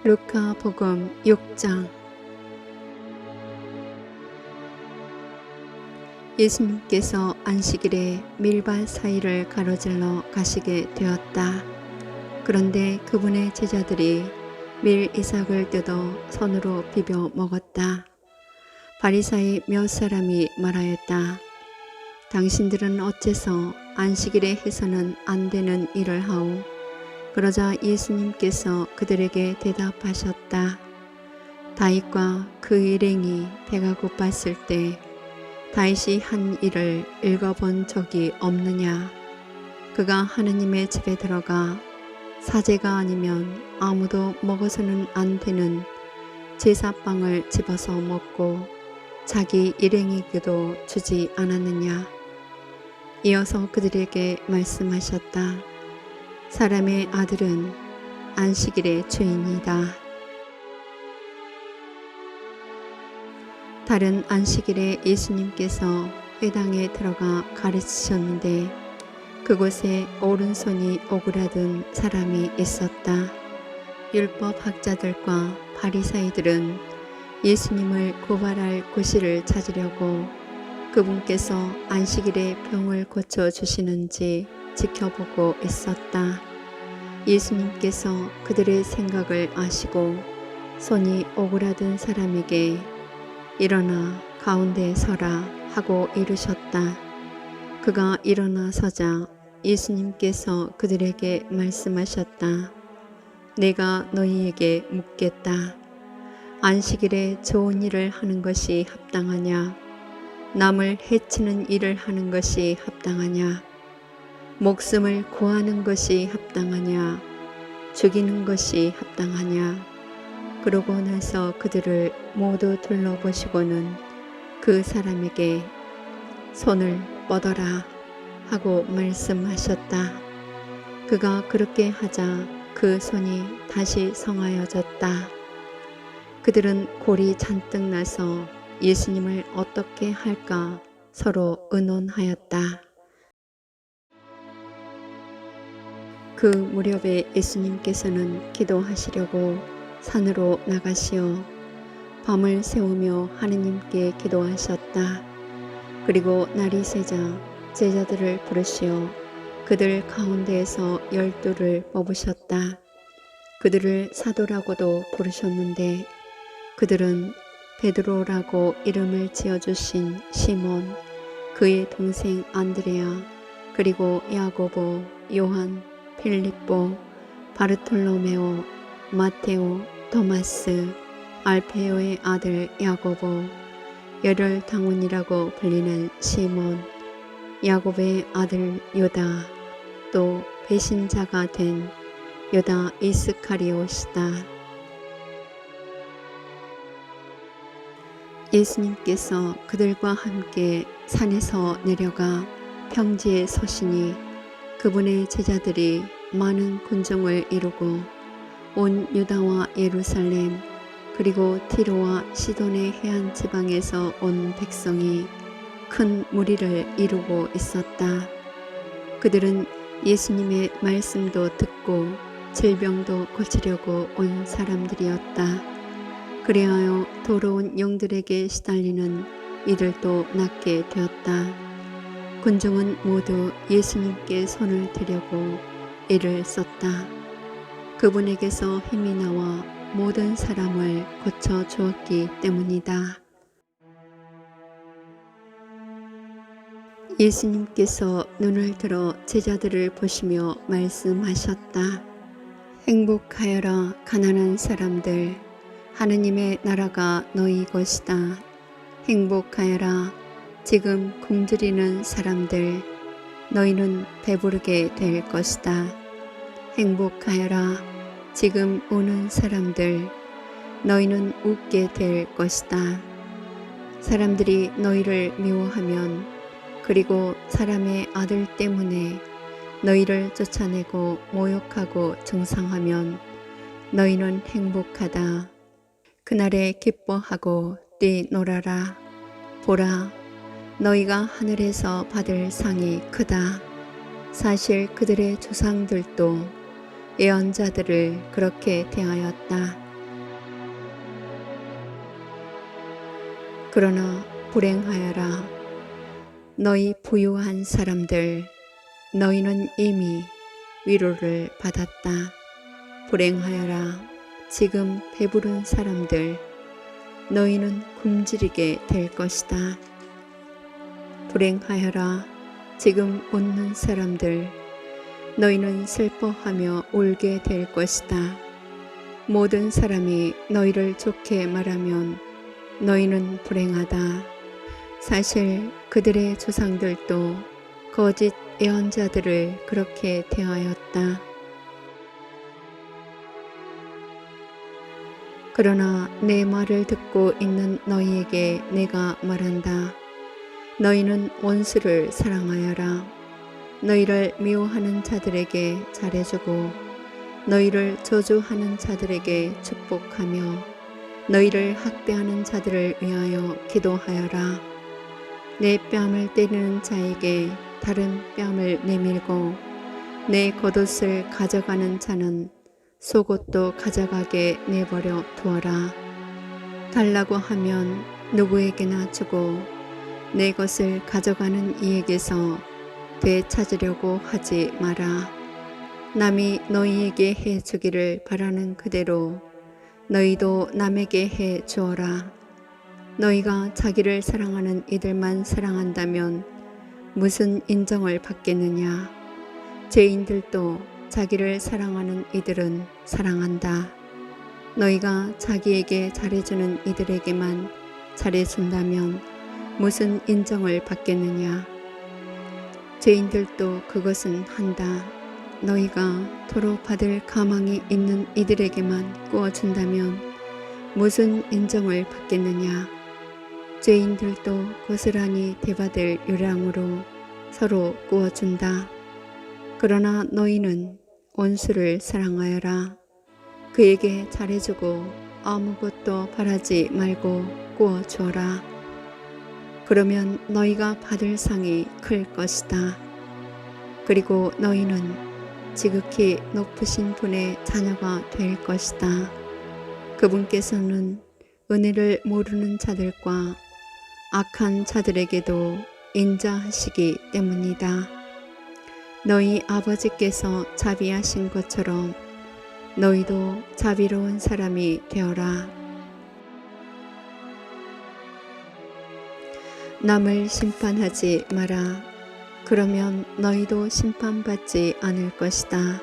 루카복음 6장. 예수님께서 안식일에 밀밭 사이를 가로질러 가시게 되었다. 그런데 그분의 제자들이 밀 이삭을 뜯어 손으로 비벼 먹었다. 바리사의 몇 사람이 말하였다. 당신들은 어째서 안식일에 해서는 안 되는 일을 하오? 그러자 예수님께서 그들에게 대답하셨다. 다윗과 그 일행이 배가 고팠을 때 다윗이 한 일을 읽어본 적이 없느냐? 그가 하느님의 집에 들어가 사제가 아니면 아무도 먹어서는 안 되는 제사빵을 집어서 먹고 자기 일행에게도 주지 않았느냐? 이어서 그들에게 말씀하셨다. 사람의 아들은 안식일의 주인이다. 다른 안식일에 예수님께서 회당에 들어가 가르치셨는데 그곳에 오른손이 오그라든 사람이 있었다. 율법 학자들과 바리사이들은 예수님을 고발할 구실을 찾으려고 그분께서 안식일에 병을 고쳐주시는지 지켜보고 있었다. 예수님께서 그들의 생각을 아시고 손이 오그라든 사람에게 일어나 가운데 서라 하고 이르셨다. 그가 일어나 서자 예수님께서 그들에게 말씀하셨다. 내가 너희에게 묻겠다. 안식일에 좋은 일을 하는 것이 합당하냐? 남을 해치는 일을 하는 것이 합당하냐? 목숨을 구하는 것이 합당하냐? 죽이는 것이 합당하냐? 그러고 나서 그들을 모두 둘러보시고는 그 사람에게 손을 뻗어라 하고 말씀하셨다. 그가 그렇게 하자 그 손이 다시 성하여졌다. 그들은 골이 잔뜩 나서 예수님을 어떻게 할까 서로 의논하였다. 그 무렵에 예수님께서는 기도하시려고 산으로 나가시어 밤을 새우며 하느님께 기도하셨다. 그리고 날이 새자 제자들을 부르시어 그들 가운데에서 12를 뽑으셨다. 그들을 사도라고도 부르셨는데 그들은 베드로라고 이름을 지어주신 시몬, 그의 동생 안드레아, 그리고 야고보, 요한, 필립보, 바르톨로메오, 마테오, 토마스, 알페오의 아들 야고보, 열혈당원이라고 불리는 시몬, 야곱의 아들 요다, 또 배신자가 된 요다 이스카리옷이다. 예수님께서 그들과 함께 산에서 내려가 평지에 서시니 그분의 제자들이 많은 군중을 이루고 온 유다와 예루살렘 그리고 티로와 시돈의 해안 지방에서 온 백성이 큰 무리를 이루고 있었다. 그들은 예수님의 말씀도 듣고 질병도 고치려고 온 사람들이었다. 그리하여 더러운 영들에게 시달리는 이들도 낫게 되었다. 군중은 모두 예수님께 손을 대려고 애를 썼다. 그분에게서 힘이 나와 모든 사람을 고쳐 주었기 때문이다. 예수님께서 눈을 들어 제자들을 보시며 말씀하셨다. 행복하여라 가난한 사람들, 하느님의 나라가 너희 것이다. 행복하여라 지금 굶주리는 사람들, 너희는 배부르게 될 것이다. 행복하여라 지금 우는 사람들, 너희는 웃게 될 것이다. 사람들이 너희를 미워하면 그리고 사람의 아들 때문에 너희를 쫓아내고 모욕하고 중상하면 너희는 행복하다. 그날에 기뻐하고 뛰놀아라. 보라, 너희가 하늘에서 받을 상이 크다. 사실 그들의 조상들도 예언자들을 그렇게 대하였다. 그러나 불행하여라. 너희 부유한 사람들, 너희는 이미 위로를 받았다. 불행하여라. 지금 배부른 사람들, 너희는 굶주리게 될 것이다. 불행하여라. 지금 웃는 사람들, 너희는 슬퍼하며 울게 될 것이다. 모든 사람이 너희를 좋게 말하면 너희는 불행하다. 사실 그들의 조상들도 거짓 예언자들을 그렇게 대하였다. 그러나 내 말을 듣고 있는 너희에게 내가 말한다. 너희는 원수를 사랑하여라. 너희를 미워하는 자들에게 잘해주고 너희를 저주하는 자들에게 축복하며 너희를 학대하는 자들을 위하여 기도하여라. 내 뺨을 때리는 자에게 다른 뺨을 내밀고 내 겉옷을 가져가는 자는 속옷도 가져가게 내버려 두어라. 달라고 하면 누구에게나 주고 내 것을 가져가는 이에게서 되찾으려고 하지 마라. 남이 너희에게 해 주기를 바라는 그대로 너희도 남에게 해 주어라. 너희가 자기를 사랑하는 이들만 사랑한다면 무슨 인정을 받겠느냐. 죄인들도 자기를 사랑하는 이들은 사랑한다. 너희가 자기에게 잘해주는 이들에게만 잘해준다면 무슨 인정을 받겠느냐. 죄인들도 그것은 한다. 너희가 도로 받을 가망이 있는 이들에게만 구워준다면 무슨 인정을 받겠느냐. 죄인들도 고스란히 대받을 요량으로 서로 구워준다. 그러나 너희는 원수를 사랑하여라. 그에게 잘해주고 아무것도 바라지 말고 구워주어라. 그러면 너희가 받을 상이 클 것이다. 그리고 너희는 지극히 높으신 분의 자녀가 될 것이다. 그분께서는 은혜를 모르는 자들과 악한 자들에게도 인자하시기 때문이다. 너희 아버지께서 자비하신 것처럼 너희도 자비로운 사람이 되어라. 남을 심판하지 마라. 그러면 너희도 심판받지 않을 것이다.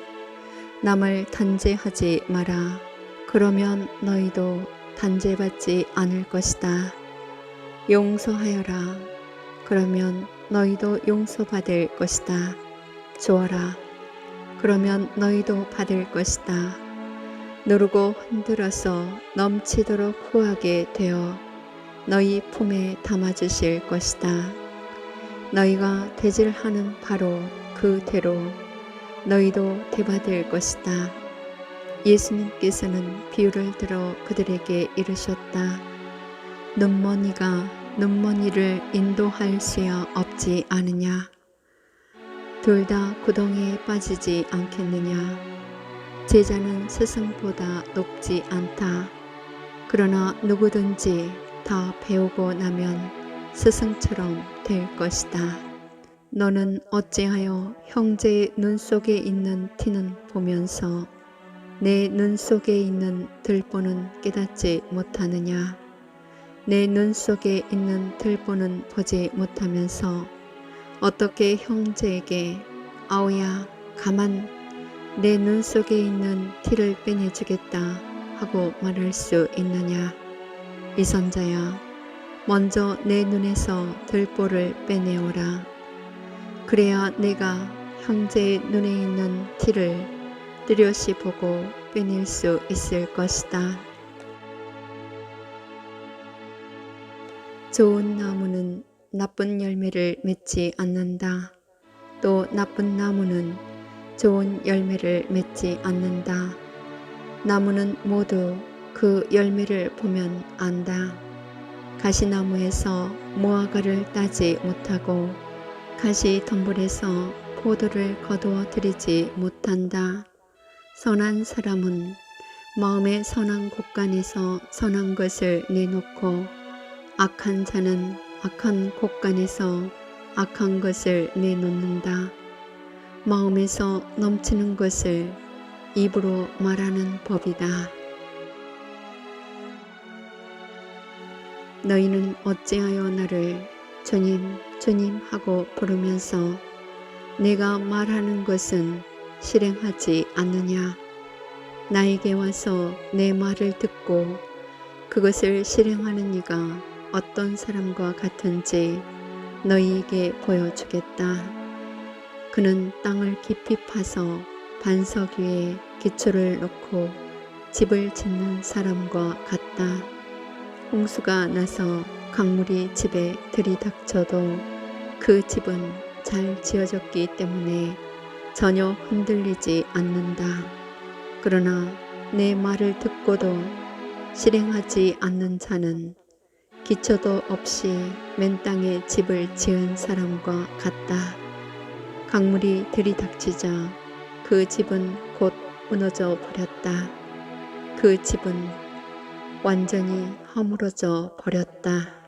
남을 단죄하지 마라. 그러면 너희도 단죄받지 않을 것이다. 용서하여라. 그러면 너희도 용서받을 것이다. 주어라. 그러면 너희도 받을 것이다. 누르고 흔들어서 넘치도록 후하게 되어 너희 품에 담아주실 것이다. 너희가 대질하는 바로 그대로 너희도 대받을 것이다. 예수님께서는 비유를 들어 그들에게 이르셨다. 눈먼이가 눈먼이를 인도할 수야 없지 않으냐. 둘 다 구덩이에 빠지지 않겠느냐. 제자는 스승보다 높지 않다. 그러나 누구든지 다 배우고 나면 스승처럼 될 것이다. 너는 어찌하여 형제의 눈 속에 있는 티는 보면서 내 눈 속에 있는 들보는 깨닫지 못하느냐. 내 눈 속에 있는 들보는 보지 못하면서 어떻게 형제에게 아우야 가만 내 눈 속에 있는 티를 빼내주겠다 하고 말할 수 있느냐. 이선자야, 먼저 내 눈에서 들보를 빼내오라. 그래야 내가 형제의 눈에 있는 티를 뚜렷이 보고 빼낼 수 있을 것이다. 좋은 나무는 나쁜 열매를 맺지 않는다. 또 나쁜 나무는 좋은 열매를 맺지 않는다. 나무는 모두 그 열매를 보면 안다. 가시나무에서 무화과를 따지 못하고 가시덤불에서 포도를 거두어 들이지 못한다. 선한 사람은 마음의 선한 곳간에서 선한 것을 내놓고 악한 자는 악한 곳간에서 악한 것을 내놓는다. 마음에서 넘치는 것을 입으로 말하는 법이다. 너희는 어찌하여 나를 주님, 주님 하고 부르면서 내가 말하는 것은 실행하지 않느냐? 나에게 와서 내 말을 듣고 그것을 실행하는 이가 어떤 사람과 같은지 너희에게 보여주겠다. 그는 땅을 깊이 파서 반석 위에 기초를 놓고 집을 짓는 사람과 같다. 홍수가 나서 강물이 집에 들이닥쳐도 그 집은 잘 지어졌기 때문에 전혀 흔들리지 않는다. 그러나 내 말을 듣고도 실행하지 않는 자는 기초도 없이 맨 땅에 집을 지은 사람과 같다. 강물이 들이닥치자 그 집은 곧 무너져 버렸다. 그 집은 완전히 허물어져 버렸다.